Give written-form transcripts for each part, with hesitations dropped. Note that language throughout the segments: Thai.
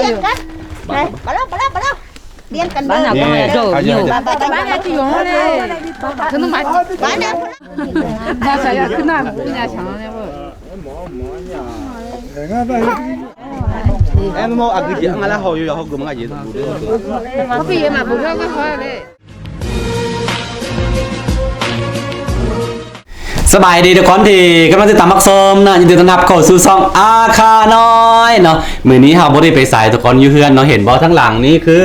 điên cắt này bà đó điên cắt bán nào có rồi nhiều bán nhà chị uống đi cái nó mày bán đi nhà phải là cái nào cũng nhà chẳng này vợ em mau ăn cái gì ăn là hồi hồi gồm cái gì có cái gì mà bùn rau cái hoa đấy สบายดีทุกคนที่กำลังติดตามมักส้มนะยินดีต้อนรับเข้าสู่ช่องอาคาน้อยเนาะมื้อนี้เฮาบ่ได้ไปสายทุกคนอยู่เฮือนเนาะเห็นบ่ทั้งหลังนี้คือ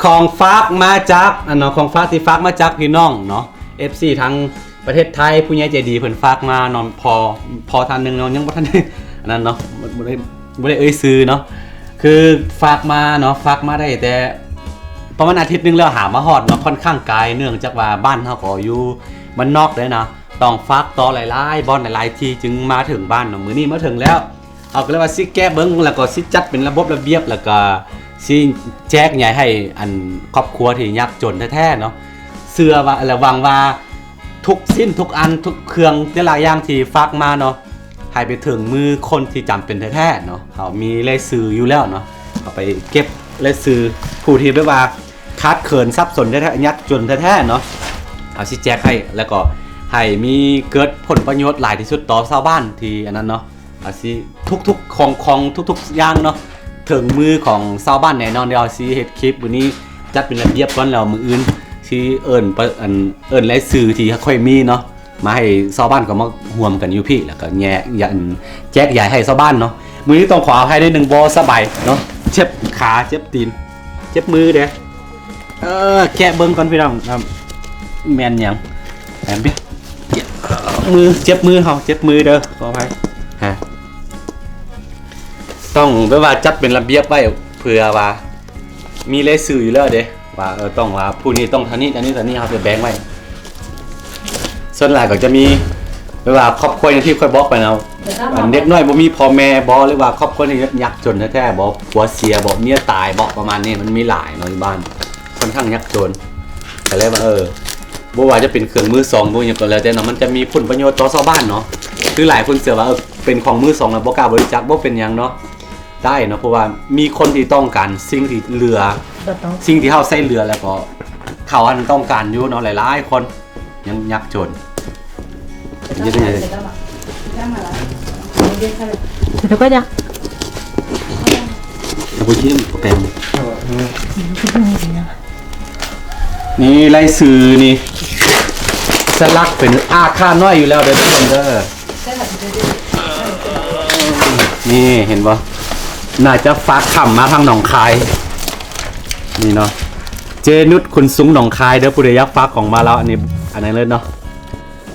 ของฝากมาจากเนาะของฝากที่ฝากมาจากพี่น้องเนาะ FC ทั้งประเทศไทยผู้ใหญ่ใจดีเพิ่นฝากมาเนาะพอท่านนึงเนาะยังบ่ทันได้อันนั้นเนาะบ่ได้เอ่ยชื่อเนาะคือฝากมาเนาะฝากมาได้แต่ประมาณอาทิตย์นึงแล้วหามาฮอดเนาะค่อนข้างไกลเนื่องจากว่าบ้านเฮาก็อยู่บ้านนอกเด้นะต้องฟักต่อหลายๆบอลหลายๆทีจึงมาถึงบ้านเนาะมื้อนี้มาถึงแล้วเอาก็เลยว่าสิแก้เบิ่งแล้วก็สิจัดเป็นระบบระเบียบแล้วก็สิแจกใหญ่ให้อันครอบครัวที่ยากจนแท้ๆเนาะเชื่อว่าระวังว่าทุกสิ้นทุกอันทุกเครื่องแต่ละอย่างที่ฟักมาเนาะให้ไปถึงมือคนที่จำเป็นแท้ๆเนาะเขามีเลขซื้ออยู่แล้วเนาะเอาไปเก็บเลขซื้อผู้ที่แบบว่าขาดเขินทรัพย์สนแท้ๆยากจนแท้ๆเนาะเอาสิแจกให้แล้วก็ให้มีเกิดผลประโยชน์หลายที่สุดต่อชาวบ้านที่อันนั้นเนาะอาสิทุกๆของทุกๆอย่างเนาะถึงมือของชาวบ้านแน่นอนเดี๋ยวสิเฮ็ดคลิปวันนี้จัดเป็นระเบียบก่อนแล้วมื้ออื่นสิเอิ้นรายชื่อที่ค่อยมีเนาะมาให้ชาวบ้านก็มาร่วมกันอยู่พี่แล้วก็แจกใหญ่ให้ชาวบ้านเนาะมื้อนี้ต้องขออภัยได้1บ่สบายเนาะเจ็บขาเจ็บตีนเจ็บมือเด้แกะเบิ่งก่อนพี่น้องครับแม่นหยังแอมพี่มือเจ็บมือเขาเจ็บมือเด้อขออภัยฮะต้องแบบว่าจัดเป็นระเบียบไว้เผื่อว่ามีเลขสื่ออยู่แล้วเด้ว่าต้องว่าผู้นี้ต้องท่านี้อันนี้เขาจะแบ่งไว้ส่วนหลายก็จะมีแบบว่าครอบครัวที่ค่อยบอกไปเนาะเด็กน้อยบ่มีพ่อแม่บ่หรือว่าครอบครัวที่ยากจนแท้ๆบ่ผัวเสียบ่เมียตายบ่ประมาณนี้มันมีหลายเนาะที่บ้านค่อนข้างยากจนแต่เลยว่าบ่ว่าจะเป็นเครื่องมือสองบ่อย่างก็แล้วแต่เนาะมันจะมีผลประโยชน์ต่อชาวบ้านเนาะคือหลายคนเชื่อว่าเป็นของมือสองแล้วบ่กล้าบริจาคบ่เป็นหยังเนาะได้เนาะเพราะว่ามีคนที่ต้องการสิ่งที่เหลือสิ่งที่เฮาใช้เหลือแล้วก็เขาอันต้องการอยู่เนาะหลายๆคนยังยากจนเดี๋ยวก็จะบ่ชิมแปลงนี่ไล่ซื้อนี่สลักเป็นอาคาน้อยอยู่แล้วเด้อทุกคนเด้อนี่เห็นบ่น่าจะฝากคำมาทางหนองคายนี่เนาะเจนุชคุณซุ้งหนองคายเด้อผู้ใดอยากฝากของมาแล้วอันนี้เลยเนาะ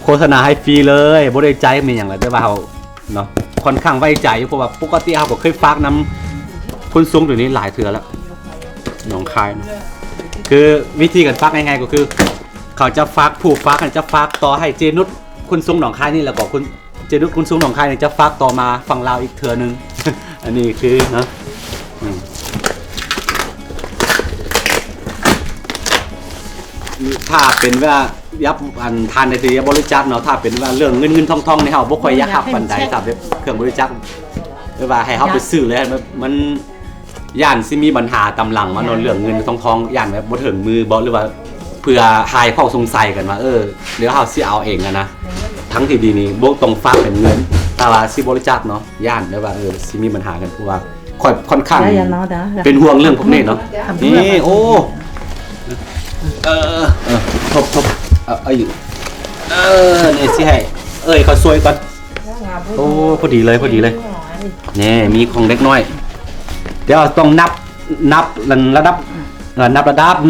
โฆษณาให้ฟรีเลยบ่ได้ใจมีอย่างไรแต่ว่าเฮาเนาะค่อนข้างไว้ใจเพราะว่าปกติเฮาก็เคยฝากนำคุณซุ้งตัวนี้หลายเทื่อแล้วหนองคายเนาะคือวิธีการฟักง่ายๆก็คือเขาจะฟักผูกฟักกันจะฟักต่อให้เจนุชคุณซุ้งหนองคายนี่แล้วก็คุณเจนุชคุณซุ้งหนองคายนี่จะฟักต่อมาฝั่งลาวอีกเทื่อนึง อันนี้คือนะถ้าเป็นว่ายับอันทานในที่บริจาคเนาะถ้าเป็นว่าเรื่องเงินทองในเฮาบ่ค่อยอยากรับปานใดถ้าเป็นเครื่องบริจาคหรือว่าให้เฮาไปซื้อเลยมันย่านสิมีปัญหาตำหลังมาเนาะเรื่องเงินทองย่านแบบบ่ถึงมือบ่หรือว่าเพื่อหายข้อสงสัยกันว่าเดี๋ยวเฮาสิเอาเองนะทั้งที่ดีนี่บ่ต้องฝากเป็นเงินแต่ว่าสิบริจาคเนาะย่านได้ว่าสิมีปัญหากันเพราะว่าค่อนข้างเป็นห่วงเรื่องพวกนี้เนาะนี่โอ้ทบนี่สิให้เขาสวยก่อนโอ้พอดีเลยนี่มีของเล็กน้อยเดี๋ยวต้องนับระดับ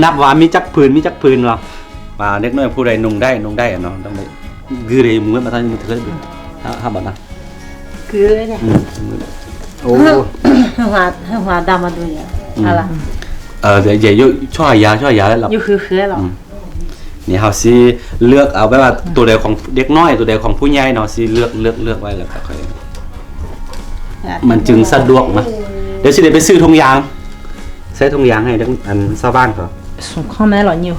นับว่ามีจักผืนว่าเล็กน้อยผู้ใดนุ่งได้เนาะต้องได้คือได้มือมาทางมือเถิดถ้าบ่นะคือเนี่ยโอ้หัวดำมาดูเนี่ยอะไรเดี๋ยวช่วยยาแล้วหรออยู่คือหรอนี่เฮาสิเลือกเอาแบบว่าตัวใดของเด็กน้อยตัวใดของผู้ใหญ่เนาะสิเลือกไว้แล้วก็ค่อยมันจึงสะดวกนะเดี๋ยวสิได้ไปซื้อถุงยางใส่ถุงยางให้ทั้งอันชาวบ้านเขาส่งข้อแม่หรอนิว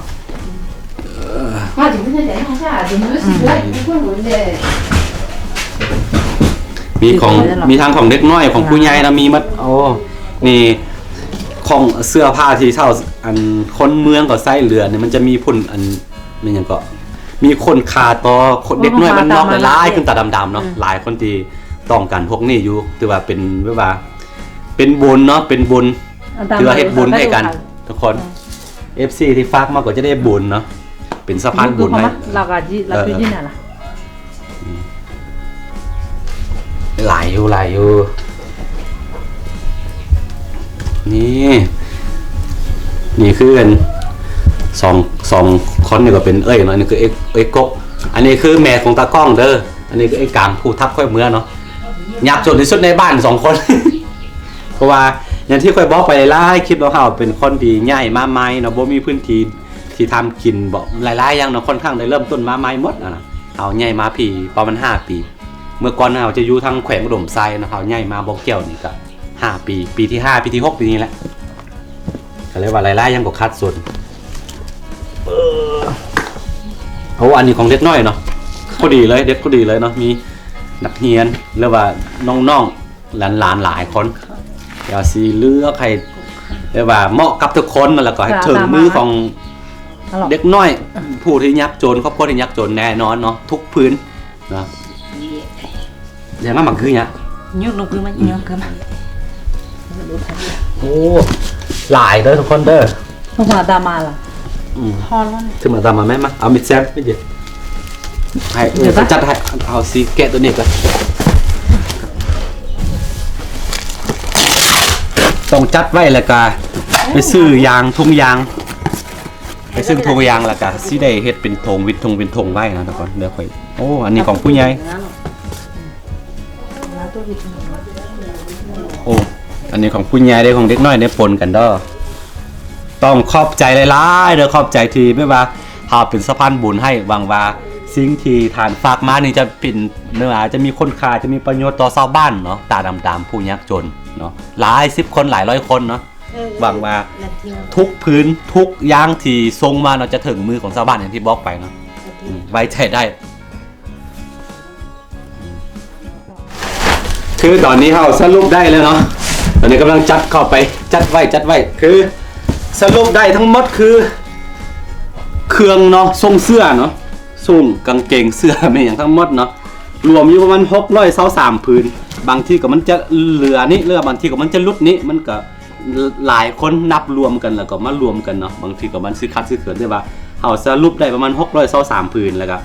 มีทางของเด็กน้อยของผู้ใหญ่นะมีมัดโอ้นี่ ของเสื้อผ้าที่เช่าอันคนเมืองก็ใส่เรือเนี่ยมันจะมีพุ่นอันนี่ยังก็มีคนคาต่อคนเด็กน้อยมันนอกหลายขึ้นตาดำๆเนาะหลายคนที่ต้องการพวกนี้อยู่ถือว่าเป็นแบบว่าเป็นบุญเนาะเป็นบุญถือว่าเฮ็ดบุญให้กันทุกคน FC ที่ฝากมาก็จะได้บุญเนาะเป็นสะพานบุญให้ เราก็จีเราคือยี่น่ะล่ะ หลายอยู่นี่คือกันสองคนนี่ก็เป็นเอ้ยเนาะนี่คือเอ้ยกกอันนี้คือแม่ของตากล้องเด้ออันนี้คือไอ้กลางผู้ทับค่อยเมื่อเนาะยักษ์จนที่สุดในบ้าน2 คน เพราะว่าอย่างที่ค่อยบอกไปหลายคลิปเราเขาเป็นคนที่ใหญ่มาใหม่เนาะบ่มีพื้นที่ที่ทำกินบ่หลายๆอย่างเนาะค่อนข้างได้เริ่มต้นมาใหม่หมดนะเอาใหญ่มาพี่ประมาณ5 ปีเมื่อก่อนเราจะอยู่ทางแขวงอุดมไซน์นะเขาใหญ่มาบ่แก้วนี่ก็5 ปีปีที่5ปีที่6ปีนี้แหละก็เลยว่าหลายๆยังบ่คัดส่วนเพราะว่าอันนี้ของเด็กน้อยเนาะก็ดีเลยเด็กก็ดีเลยเนาะมีนักเรียนหรือว่าน้องๆหลานๆหลายคนอย่าสิเลือกใครเรียกว่าเหมาะกับทุกคนแล้วก็ให้ถึงมือของเด็กน้อยผู้ที่ยากจนครอบครัวที่ยากจนแน่นอนเนาะทุกพื้นนะอย่างนั้นมันคือเนี่ย nhúc nó cứ mà nhúc cứ mà โอ้หลายเด้อทุกคนเด้อ không phải ta mà là พอแล้ว ถึงมาตามมาแม่มาเอามิดแซมไม่เดี๋ยวให้จัดให้เอาซีแกะตัวนี้ก่อนต้องจัดไว้แล้วก็ไปซื้อยางทุ่งยางไปซื้อทุ่งยางแล้วก็สิได้เฮ็ดเป็นธงวิทย์ธงเป็นธงไว้นะทุกคนเดี๋ยวค่อยโอ้อันนี้ของผู้ใหญ่โอ้อันนี้ของผู้ใหญ่ได้ของเด็กน้อยได้ปนกันเด้อต้องขอบใจหลายๆเด้อขอบใจที่ไม่ว่าเฮาเป็นสะพานบุญให้หวังว่าสิ่งที่ทานฝากมานี่จะเป็นเนื้อจะมีคุณค่าจะมีประโยชน์ต่อชาวบ้านเนาะตาดำๆผู้ยากจนเนาะหลาย10 คนหลายร้อยคนเนาะหวังว่าทุกพื้นทุกอย่างที่ทรงมาเนาะจะถึงมือของชาวบ้านอย่างที่บอกไปเนาะไว้ใจได้คือตอนนี้เราสรุปได้แล้วเนาะตอนนี้กำลังจัดเข้าไปจัดไว้คือสรุปได้ทั้งหมดคือเครื่องเนาะทรงเสื้อเนาะทรงกางเกงเสื้อไม่อย่างทั้งหมดเนาะรวมอยู่ประมาณ623พื้นบางที่ก็มันจะเหลือนี่เรือบางที่ก็มันจะลุดนี้มันก็หลายคนนับรวมกันแล้วก็มารวมกันเนาะบางทีก็มันซื้อคัดซื้อเขินได้ว่าเอาสรุปได้ประมาณ623พื้นแล้วก็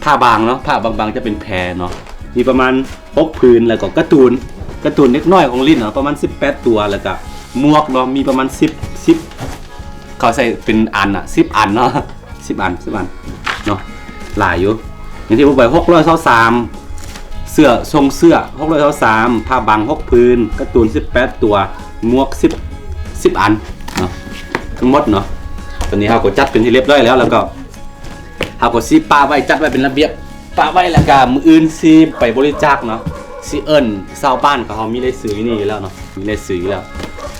ผ้าบางเนาะผ้าบางๆจะเป็นแพรเนาะมีประมาณ6พื้นแล้วก็การ์ตูนเล็กน้อยของลิ้นเนาะประมาณ18ตัวแล้วก็หมวกเนาะมีประมาณ10เขาใส่เป็นอันอ่ะ10 อันเนาะ10 อันเนาะหลายอยู่อย่างที่ผมบอก623เสื้อทรงเสื้อ623ผ้าบาง6พื้นการ์ตูน18ตัวหมวก10 อันเนาะทั้งหมดเนาะตอนนี้เราก็จัดเป็นที่เรียบร้อยแล้วก็เราก็ซีป้าไว้จัดไว้เป็นระเบียบป้าไว้แล้วก็มืออื่นซีไปบริจาคเนาะซีเอิญชาวบ้านเขามีได้ซื้อนี่แล้วเนาะมีได้ซื้อแล้ว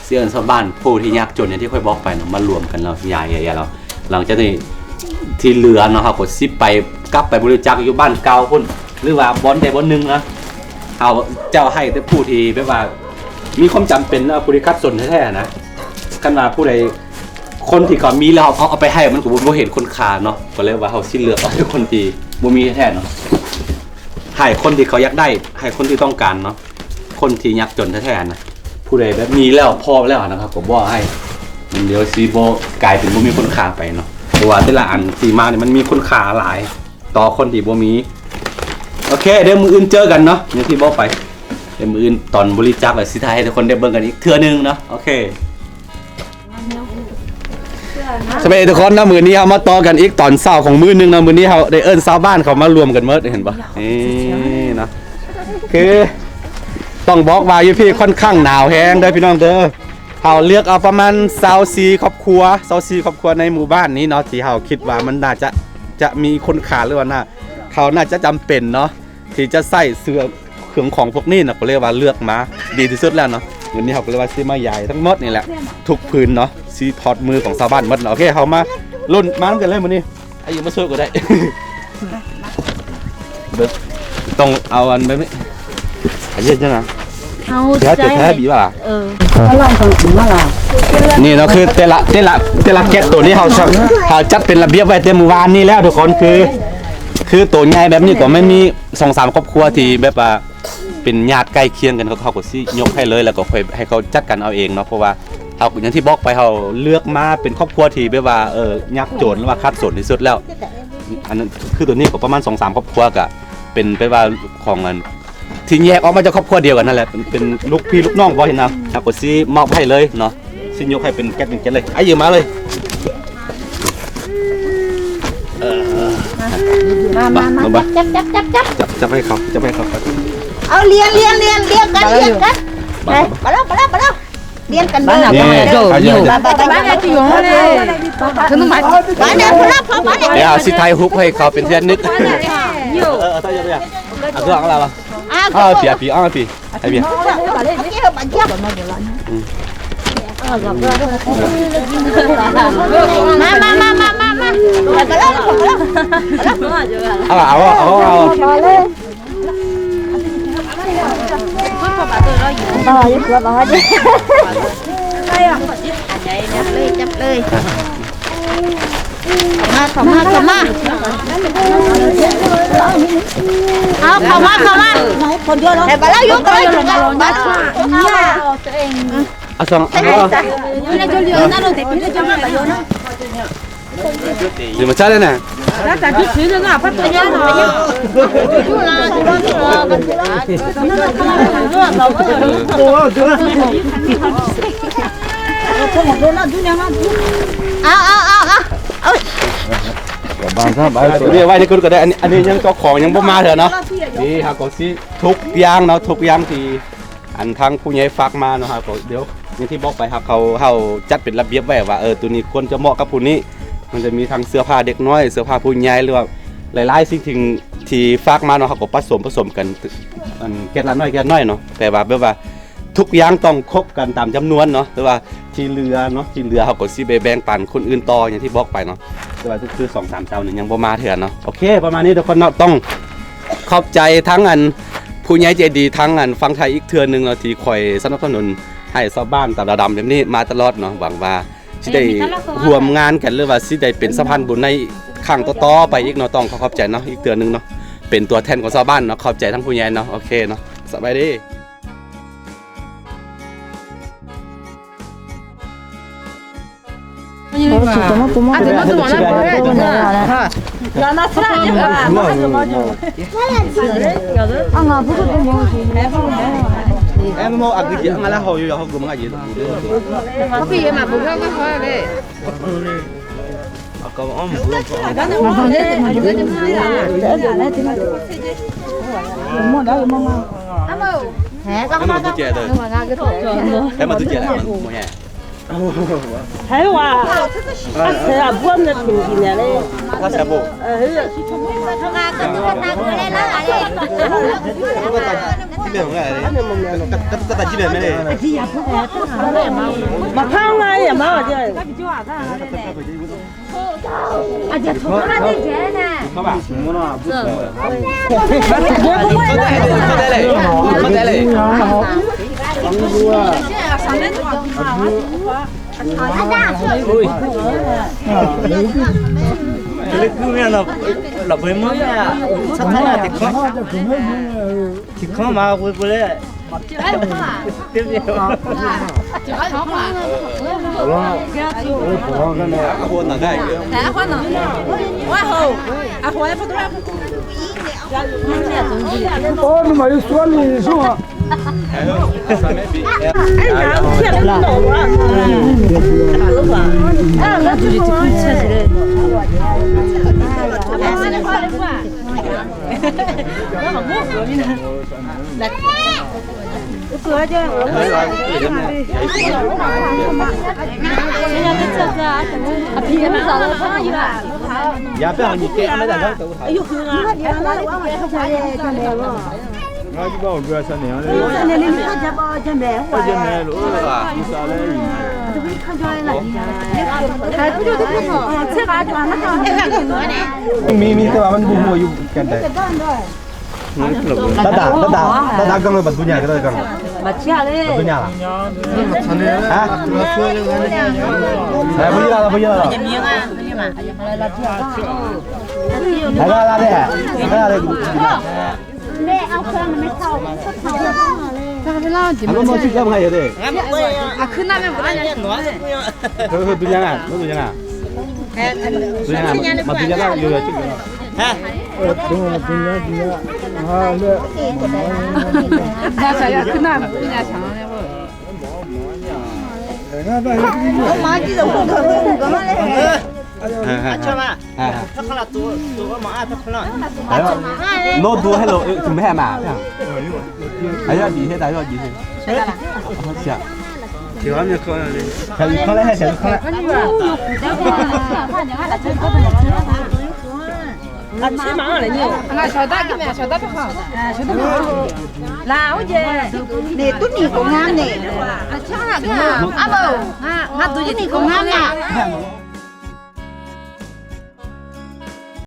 ซีเอิญชาวบ้านผู้ที่ยากจนอย่างที่ค่อยบอกไปเนาะมารวมกันแล้วยายเราหลังจากนี้ที่เหลือเนาะเขาก็ซีไปกลับไปบริจาคอยู่บ้านเก่าพุ่นหรือว่าบอนใดบอนหนึ่งนะเอาเจ้าให้แต่ผู้ที่แบบว่ามีความจำเป็นแล้วผู้ที่คัดสนแท้ๆนะขนาดผู้ใดคนที่เขามีแล้วเอาไปให้มันก็บ่เห็นคนค่าเนาะก็เลยว่าเขาสิเลือกเอาคนที่บ่มีแท้ๆเนาะให้คนที่เขาอยากได้ให้คนที่ต้องการเนาะคนที่ยากจนแท้ๆนะผู้ใดแบบมีแล้วพอแล้วนะครับผมบ่ให้มันเดี๋ยวสิบ่กลายเป็นบ่มีคนค่าไปเนาะเพราะว่าแต่ละอันที่มาเนี่ยมันมีคุณค่าหลายต่อคนที่บ่มีโอเคเดี๋ยวมืออื่นเจอกันเนาะอย่างที่บอกไปเดี๋ยวมืออื่นตอนบริจาคแบบสิทายให้ทุกคนได้เบิ่งกันอีกเทื่อนึงเนาะโอเคสวัสดีทุกคนนะมือนี้เรามาต่อกันอีกตอนเช้าของมื้อนึงนะมื้อนี้เราได้เอิ้นชาวบ้านเขามารวมกันเมิดเห็นปะนี่นะคือต้องบอกว่าอยู่พี่ค่อนข้างหนาวแฮงเด้อพี่น้องเด้อเราเลือกเอาประมาณ24ครอบครัวในหมู่บ้านนี้เนาะที่เราคิดว่ามันน่าจะมีคนขาหรือว่าเขาน่าจะจำเป็นเนาะที่จะใส่เสื้อเครื่องของพวกนี้นะก็เรียกว่าเลือกมาดีที่สุดแล้วเนาะวันนี้เขาก็เรียกว่าซื้อมาใหญ่ทั้งหมดนี่แหละทุกพื้นเนาะซีทอดมือของชาวบ้านหมดโอเคเขามารุ่นมากันเลยวันนี้อายุมาช่วยก็ได้ ต้องเอาอันแบบนี้อายุจะนะ เดี๋ยวจะแท้บีป่ะ เขาลองกันถึงว่าล่ะ นี่เนาะคือแต่ละแก๊สตัวนี้เขาจัดเป็นระเบียบไว้เต็มหมู่บ้านนี่แล้วทุกคนคือตัวใหญ่แบบนี้ก็ไม่มี2-3ครอบครัวที่แบบว่าเป็นญาติใกล้เคียงกันเขาก็สิยกให้เลยแล้วก็ค่อยให้เขาจัดกันเอาเองเนาะเพราะว่าเขาอย่างที่บอกไปเขาเลือกมาเป็นครอบครัวที่แบบว่ายักจนหรือว่าคัดสนที่สุดแล้วอันนั้นคือตัวนี้ก็ประมาณ2-3ครอบครัวก็เป็นไปว่าของมันที่แยกออกมาจากครอบครัวเดียวกันนั่นแหละเป็นลูกพี่ลูกน้องบ่เห็นนะเขาก็สิมอบให้เลยเนาะสิยกให้เป็นแก๊สเป็นแก๊สเลยไอ้ยืมมาเลยมาจับให้เขาเอาเลี้ยงกันไปมาแล้วเลี้ยงกันเลย บ้านเนี่ยที่อยู่เลยขนมมา บ้านเนี่ยพลับพอบ้านเนี่ย เดี๋ยวสิไทยฮุบให้เขาเป็นเพื่อนนึก อยู่ เอาเครื่องอะไรวะปีอ้าวปีไอ้เบีย มาจับเลยเข้ามาเอาเข้ามาคนเยอะเนาะแต่บ้านเราอยู่กันเลยบ้านเราเนี่ยตัวเอง เอาสองเอาเดี๋ยวมาชัดเลยนะ แล้วแต่ที่ซื้อเนี่ยพัดตัวเยอะหน่อยเรียกไว้ในคุณก็ได้อันนี้ยังเจ้าของยังบ่มาเถอะเนาะนี่ครับก็สิทุกอย่างเนาะทุกอย่างที่อันทางผู้ใหญ่ฝากมาเนาะครับก็เดี๋ยวอย่างที่บอกไปครับเขาจัดเป็นระเบียบไว้ว่าตัวนี้ควรจะเหมาะกับผู้นี้มันจะมีทั้งเสื้อผ้าเด็กน้อยเสื้อผ้าผู้ใหญ่หรือว่าหลายๆสิ่งที่ฝากมาเนาะครับก็ผสมกันอันแก่ละน้อยแก่น้อยเนาะแต่ว่าแบบว่าทุกอย่างต้องครบกันตามจำนวนเนาะแต่ว่าที่เรือเนาะที่เรือเขาก็สิไปแบ่งปันคนอื่นต่ออย่างที่บอกไปเนาะแต่ว่าคือ2-3 เจ้าเนี่ยยังบ่มาเถื่อนเนาะโอเคประมาณนี้ทุกคนเนาะต้องขอบใจทั้งอันผู้ใหญ่ใจดีทั้งอันฟังไทยอีกเทื่อนึงเนาะที่คอยสนับสนุนให้ชาวบ้านตามระดับแบบนี้มาตลอดเนาะหวังว่าสิได้ร่วมงานกันหรือว่าสิได้เป็นสะพานบุญในครั้งต่อๆไปอีกเนาะต้องขอบใจเนาะอีกเทื่อนึงเนาะเป็นตัวแทนของชาวบ้านเนาะขอบใจทั้งผู้ใหญ่เนาะโอเคเนาะสบายดีEm mau agak je ngalah hau yo hau gumang aje. Tapi ya mah bukan kan kau le. Akam om. Em mau tu je dah. Em mau tu je dah. Mau ya. 还有啊，他吃啊，不能平平的嘞。他吃不？马胖啊，也蛮好的。啊，这从哪里来呢？好吧。Cái này là với mới à, sắp tới là thì khó mà vui vui đấy. Tiếp theo. Khuôn là cái. Ô, nhưng mà cái xuân thì sao ạ? Anh nào chết nó nổ quá. Nó chỉ cứ chết rồi. Cửa chứ. Dạ phải hàng gì kia mới là đó. Ayo Khương à. Nói chứ bao người sao nè. Nên đi ăn chả bao chân bé. Bao chân nè lũ là sao đấy. Mi mi cái mà mình bùn mùi dùng cái đấy. 따다 강을 맞두냐 그래 강 맞지야래. 맞두냐 아 보이라 나가라래 네, áo phơi nó mới thâu. 한번 더 찍어 봐야 돼 아, 그 라면 뭐라냐? 그 두냐가 너 두냐가 두냐가 맞두냐가 요요 찍어 자야 그 라면 뭐냐 장하냐 뭐. Má chỉ giống không có mà lên. cho mà thắc là tôi có mà ai thắc là 너 누워 해로 좀 해 마. 아야 니 해, 나요 니 해. 자. 지금은 그거 자, 이 컬러 해, 자, 컬러. ăn xí mắng là nhiều 나 저다 김에 저다 펴. Là ôi giời. Nè tút nhì cũng ngang nè. 아, 창아 그냥 아버. 아, 나 Tút nhì cũng ngang nè.